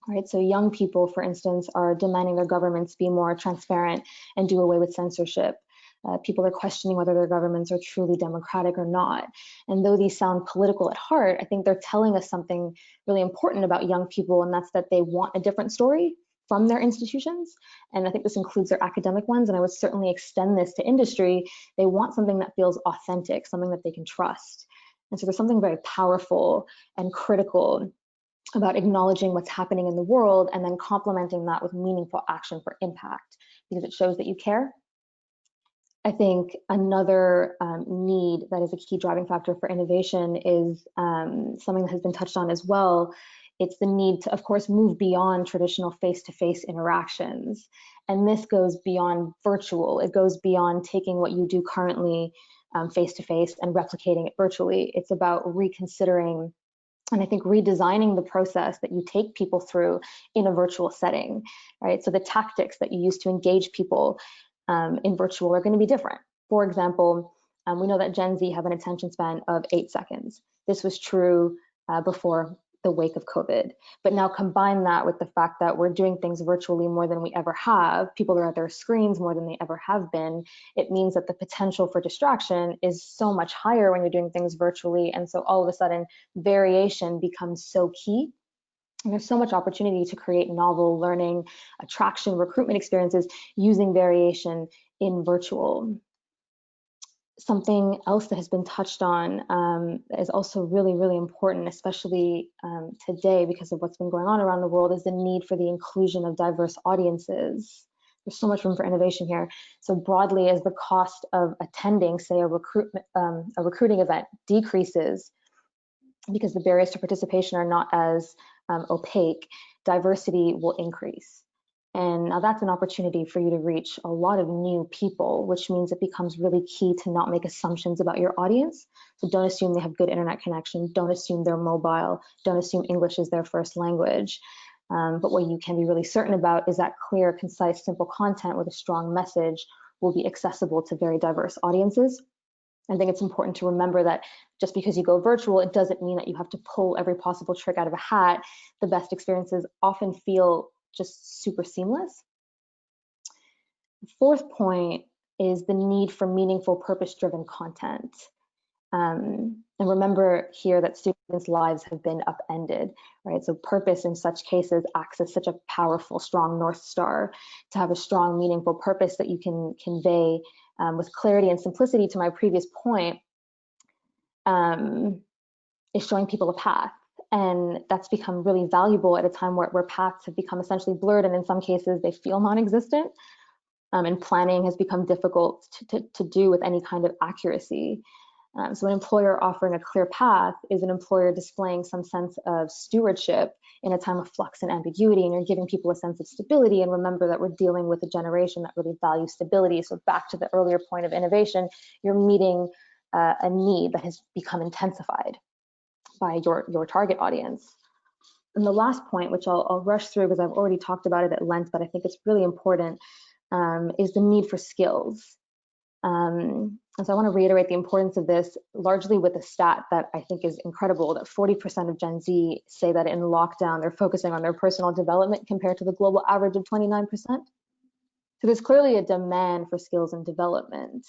right? So young people, for instance, are demanding their governments be more transparent and do away with censorship. People are questioning whether their governments are truly democratic or not. And though these sound political at heart, I think they're telling us something really important about young people, and that's that they want a different story from their institutions. And I think this includes their academic ones, and I would certainly extend this to industry. They want something that feels authentic, something that they can trust. And so there's something very powerful and critical about acknowledging what's happening in the world and then complementing that with meaningful action for impact, because it shows that you care. I think another need that is a key driving factor for innovation is something that has been touched on as well. It's the need to, of course, move beyond traditional face-to-face interactions. And this goes beyond virtual. It goes beyond taking what you do currently face-to-face and replicating it virtually. It's about reconsidering and I think redesigning the process that you take people through in a virtual setting, right? So the tactics that you use to engage people in virtual are going to be different. For example, we know that Gen Z have an attention span of 8 seconds. This was true before the wake of COVID. But now combine that with the fact that we're doing things virtually more than we ever have. People are at their screens more than they ever have been. It means that the potential for distraction is so much higher when you're doing things virtually. And so all of a sudden, variation becomes so key. And there's so much opportunity to create novel learning, attraction, recruitment experiences using variation in virtual. Something else that has been touched on is also really, really important, especially today because of what's been going on around the world, is the need for the inclusion of diverse audiences. There's so much room for innovation here. So broadly, as the cost of attending, say, a recruiting event decreases because the barriers to participation are not as opaque, diversity will increase. And now that's an opportunity for you to reach a lot of new people, which means it becomes really key to not make assumptions about your audience. So don't assume they have good internet connection. Don't assume they're mobile. Don't assume English is their first language. But what you can be really certain about is that clear, concise, simple content with a strong message will be accessible to very diverse audiences. I think it's important to remember that just because you go virtual, it doesn't mean that you have to pull every possible trick out of a hat. The best experiences often feel just super seamless. The fourth point is the need for meaningful, purpose-driven content. And remember here that students' lives have been upended, right? So purpose in such cases acts as such a powerful, strong North Star. To have a strong, meaningful purpose that you can convey with clarity and simplicity, to my previous point, is showing people a path. And that's become really valuable at a time where paths have become essentially blurred, and in some cases they feel non-existent. And planning has become difficult to do with any kind of accuracy. So an employer offering a clear path is an employer displaying some sense of stewardship in a time of flux and ambiguity, and you're giving people a sense of stability. And remember that we're dealing with a generation that really values stability. So back to the earlier point of innovation, you're meeting a need that has become intensified by your target audience. the last point, which I'll rush through because I've already talked about it at length, but I think it's really important, is the need for skills. And so I want to reiterate the importance of this, largely with a stat that I think is incredible, that 40% of Gen Z say that in lockdown they're focusing on their personal development compared to the global average of 29%. So there's clearly a demand for skills and development.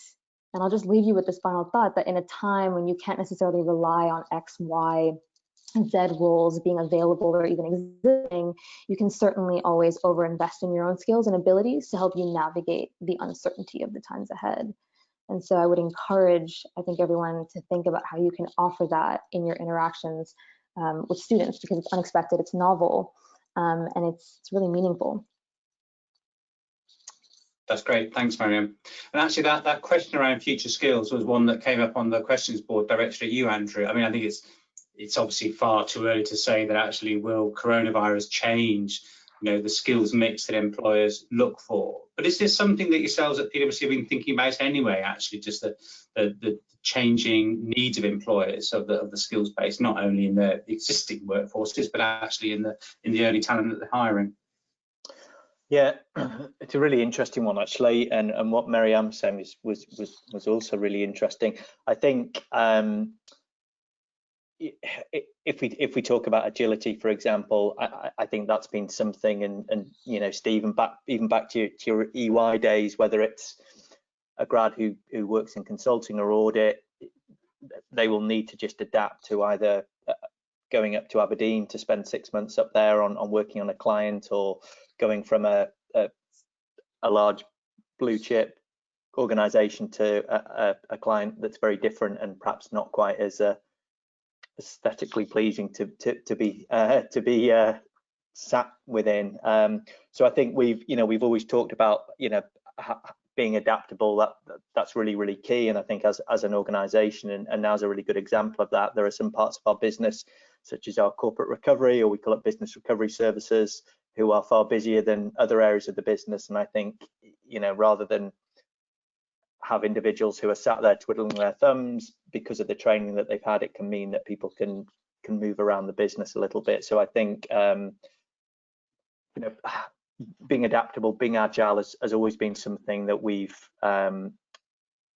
And I'll just leave you with this final thought, that in a time when you can't necessarily rely on X, Y, Z roles being available or even existing, you can certainly always overinvest in your own skills and abilities to help you navigate the uncertainty of the times ahead. And so I would encourage, I think, everyone to think about how you can offer that in your interactions with students, because it's unexpected, it's novel, and it's really meaningful. That's great, thanks, Maryam. And actually, that question around future skills was one that came up on the questions board directed at you, Andrew. I mean, I think it's obviously far too early to say that actually will coronavirus change, the skills mix that employers look for. But is this something that yourselves at PwC have been thinking about anyway? Actually, just the changing needs of employers of the skills base, not only in the existing workforces, but actually in the early talent that they're hiring. Yeah, it's a really interesting one actually, and what Maryam said was also really interesting. I think if we talk about agility, for example, I think that's been something, and Steve, even back to your EY days, whether it's a grad who works in consulting or audit, they will need to just adapt to either going up to Aberdeen to spend 6 months up there on working on a client, or going from a large blue chip organization to a client that's very different and perhaps not quite as aesthetically pleasing to be sat within. So I think we've always talked about being adaptable. That's really key, and I think as an organization, and now's a really good example of that. There are some parts of our business, such as our corporate recovery, or we call it business recovery services, who are far busier than other areas of the business. And I think rather than have individuals who are sat there twiddling their thumbs because of the training that they've had, it can mean that people can move around the business a little bit. So I think being adaptable, being agile has always been something that we've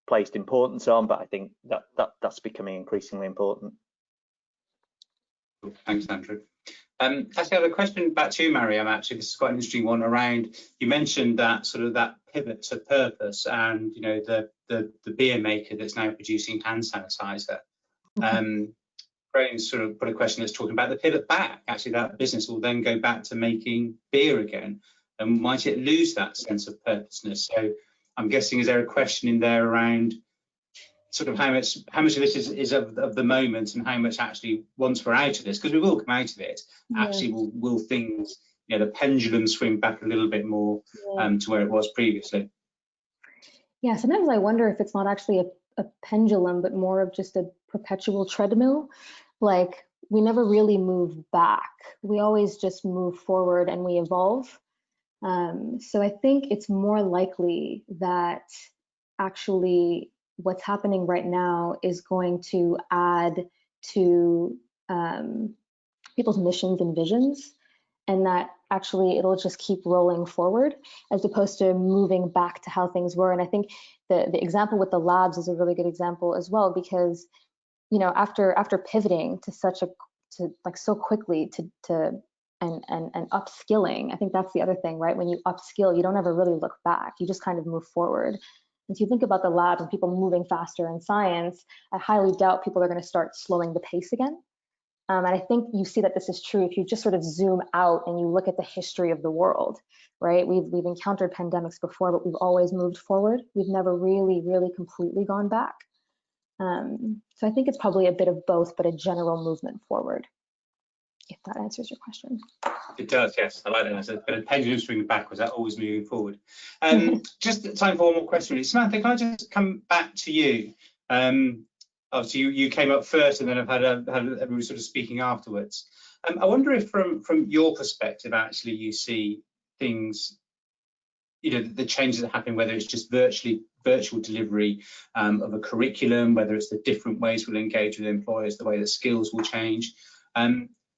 placed importance on, but I think that's becoming increasingly important. Thanks, Andrew. Actually, I have a question back to you, Maryam. Actually, this is quite an interesting one around, you mentioned that sort of that pivot to purpose, and the beer maker that's now producing hand sanitizer. Brian sort of put a question that's talking about the pivot back. Actually, that business will then go back to making beer again, and might it lose that sense of purposeness? So I'm guessing, is there a question in there around sort of how much of this is of the moment, and how much actually, once we're out of this, because we will come out of it, actually will things, the pendulum swing back a little bit more to where it was previously? Yeah, sometimes I wonder if it's not actually a pendulum, but more of just a perpetual treadmill. Like, we never really move back. We always just move forward and we evolve. So I think it's more likely that actually what's happening right now is going to add to people's missions and visions, and that actually it'll just keep rolling forward as opposed to moving back to how things were. And I think the example with the labs is a really good example as well, because after pivoting to so quickly and upskilling, I think that's the other thing, right? When you upskill, you don't ever really look back, you just kind of move forward. And so you think about the labs and people moving faster in science, I highly doubt people are going to start slowing the pace again. And I think you see that this is true if you just sort of zoom out and you look at the history of the world, right? We've encountered pandemics before, but we've always moved forward. We've never really completely gone back. So I think it's probably a bit of both, but a general movement forward, if that answers your question. It does, yes. I like that. It's a bit of pendulum swinging backwards, that always moving forward. Just time for one more question, really. Samantha, can I just come back to you? Obviously, you came up first, and then I've had everybody sort of speaking afterwards. I wonder if, from your perspective, actually, you see things, the changes that happen, whether it's just virtual delivery of a curriculum, whether it's the different ways we'll engage with employers, the way that skills will change.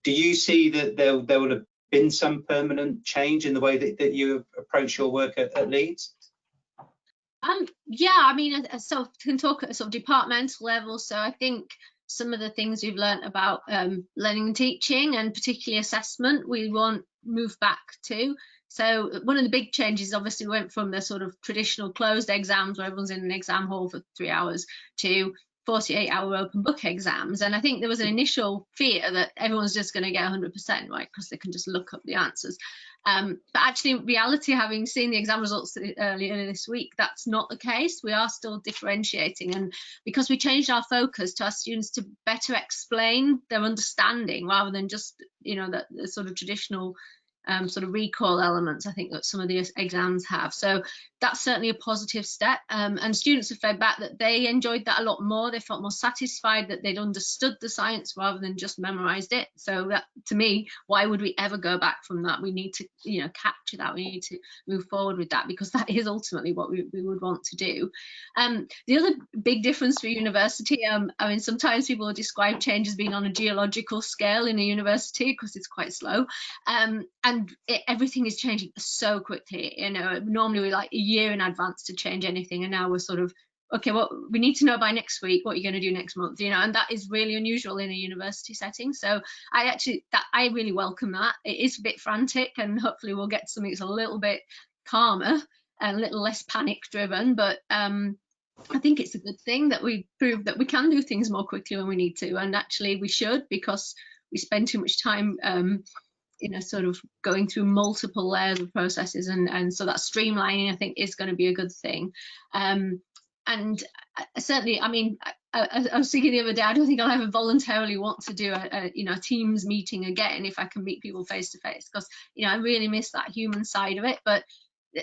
Do you see that there will have been some permanent change in the way that you approach your work at Leeds? Yeah, I mean, so can talk at a sort of departmental level. So I think some of the things we've learned about learning and teaching, and particularly assessment, we won't move back to. So one of the big changes obviously went from the sort of traditional closed exams where everyone's in an exam hall for 3 hours to 48-hour open book exams. And I think there was an initial fear that everyone's just going to get 100%, right, because they can just look up the answers. But actually, in reality, having seen the exam results earlier this week, that's not the case. We are still differentiating, and because we changed our focus to our students to better explain their understanding rather than just, you know, the sort of traditional sort of recall elements, I think, that some of the exams have. So that's certainly a positive step, and students have fed back that they enjoyed that a lot more. They felt more satisfied that they'd understood the science rather than just memorized it. So that, to me, why would we ever go back from that? We need to, you know, capture that. We need to move forward with that, because that is ultimately what we would want to do. The other big difference for university, I mean, sometimes people will describe change as being on a geological scale in a university because it's quite slow, and everything is changing so quickly. You know, normally we're like a year in advance to change anything, and now we're sort of, okay, well, we need to know by next week what you're going to do next month, you know, and that is really unusual in a university setting. So I really welcome that. It is a bit frantic, and hopefully we'll get something that's a little bit calmer and a little less panic driven, but I think it's a good thing that we prove that we can do things more quickly when we need to, and actually we should, because we spend too much time you know, sort of going through multiple layers of processes, and so that streamlining, I think, is going to be a good thing. And certainly, I mean, I was thinking the other day, I don't think I'll ever voluntarily want to do a Teams meeting again if I can meet people face to face, because, you know, I really miss that human side of it. But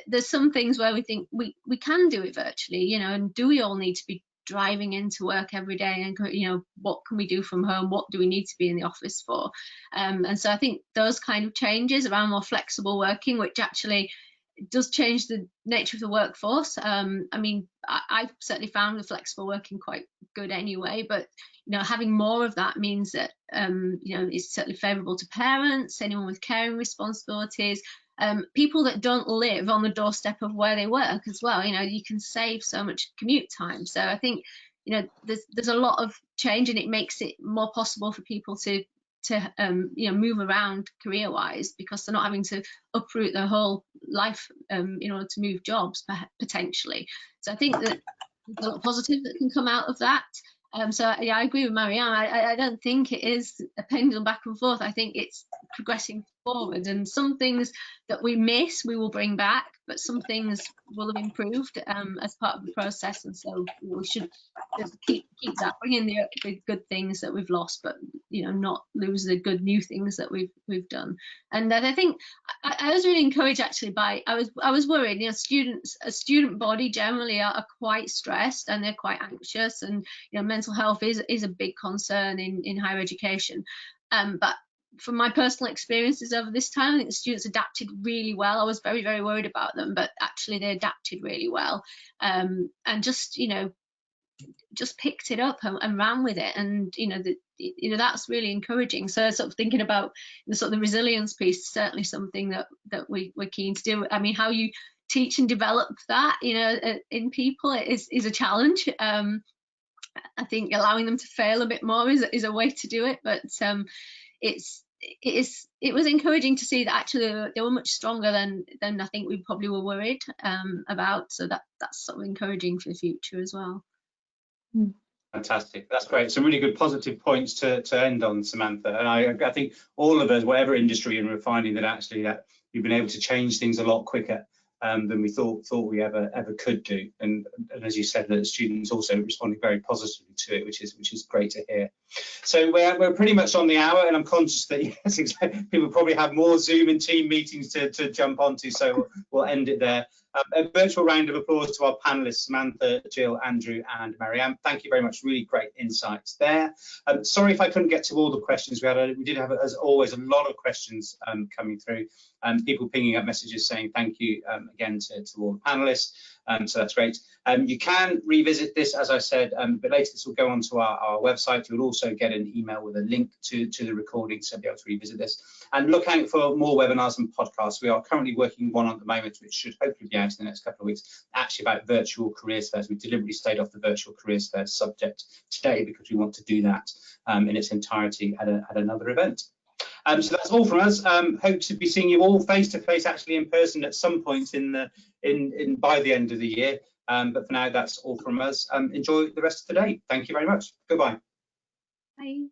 there's some things where we think we can do it virtually, you know, and do we all need to be driving into work every day, and, you know, what can we do from home? What do we need to be in the office for? And so I think those kind of changes around more flexible working, which actually does change the nature of the workforce. I mean, I've certainly found the flexible working quite good anyway, but, you know, having more of that means that, you know, it's certainly favourable to parents, anyone with caring responsibilities, people that don't live on the doorstep of where they work as well. You know, you can save so much commute time. So I think, you know, there's a lot of change, and it makes it more possible for people to you know, move around career wise, because they're not having to uproot their whole life in order to move jobs potentially. So I think that there's a lot of positive that can come out of that. So yeah, I agree with Maryam. I don't think it is a pendulum back and forth. I think it's progressing forward, and some things that we miss we will bring back, but some things will have improved as part of the process, and so we should just keep that, bring in the good things that we've lost, but, you know, not lose the good new things that we've done. And then I think I was really encouraged actually by, I was worried, you know, a student body generally are quite stressed, and they're quite anxious, and, you know, mental health is a big concern in higher education, but from my personal experiences over this time, I think the students adapted really well. I was very, very worried about them, but actually they adapted really well, and just, you know, just picked it up and ran with it, and, you know, that's really encouraging. So sort of thinking about the sort of the resilience piece is certainly something that we're keen to do. I mean, how you teach and develop that, you know, in people is a challenge. I think allowing them to fail a bit more is a way to do it, but it was encouraging to see that actually they were much stronger than I think we probably were worried about. So that's sort of encouraging for the future as well. Fantastic, that's great. Some really good positive points to end on, Samantha. And I think all of us, whatever industry, and we're finding that actually that we've been able to change things a lot quicker than we thought we ever could do. And as you said, that students also responding very positively to it, which is great to hear. So we're pretty much on the hour, and I'm conscious that, yes, people probably have more Zoom and team meetings to jump onto, so we'll end it there. A virtual round of applause to our panelists, Samantha, Jill, Andrew and Maryam. Thank you very much, really great insights there. Sorry if I couldn't get to all the questions we did have, as always, a lot of questions coming through. people pinging up messages saying thank you again to all the panelists. So that's great. You can revisit this, as I said, but later this will go onto our website. You'll also get an email with a link to the recording, so you'll be able to revisit this. And look out for more webinars and podcasts. We are currently working one at the moment, which should hopefully be out in the next couple of weeks, actually about virtual careers fairs. We deliberately stayed off the virtual careers fair subject today because we want to do that in its entirety at another event. So that's all from us. Hope to be seeing you all face to face, actually in person at some point by the end of the year. But for now, that's all from us. Enjoy the rest of the day. Thank you very much. Goodbye. Bye.